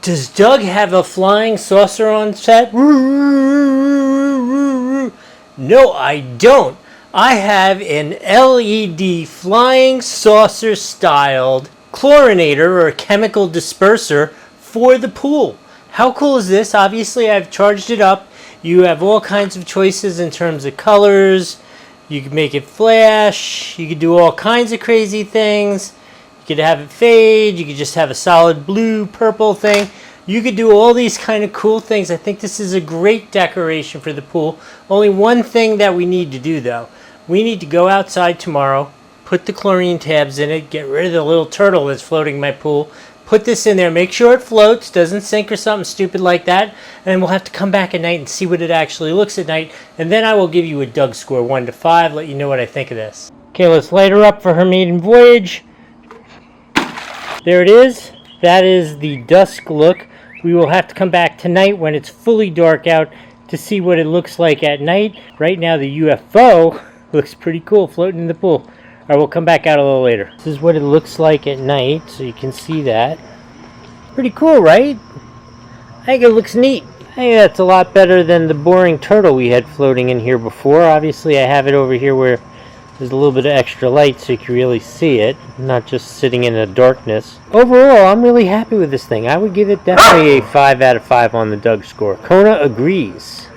Does Doug have a flying saucer on set? No, I don't. I have an LED flying saucer styled chlorinator or chemical disperser for the pool. How cool is this? Obviously, I've charged it up. You have all kinds of choices in terms of colors. You can make it flash. You can do all kinds of crazy things. You could have it fade. You could just have a solid blue, purple thing. You could do all these kind of cool things. I think this is a great decoration for the pool. Only one thing that we need to do, though. We need to go outside tomorrow, put the chlorine tabs in it, get rid of the little turtle that's floating in my pool, put this in there, make sure it floats, doesn't sink or something stupid like that, and then we'll have to come back at night and see what it actually looks at night, and then I will give you a Doug score, 1 to 5, let you know what I think of this. Okay, let's light her up for her maiden voyage. There it is. That is the dusk look. We will have to come back tonight when it's fully dark out to see what it looks like at night. Right now the UFO looks pretty cool floating in the pool. Alright, we'll come back out a little later. This is what it looks like at night, so you can see that. Pretty cool, right? I think it looks neat. I think that's a lot better than the boring turtle we had floating in here before. Obviously, I have it over here where there's a little bit of extra light so you can really see it, not just sitting in the darkness. Overall, I'm really happy with this thing. I would give it definitely a 5 out of 5 on the Doug score. Kona agrees.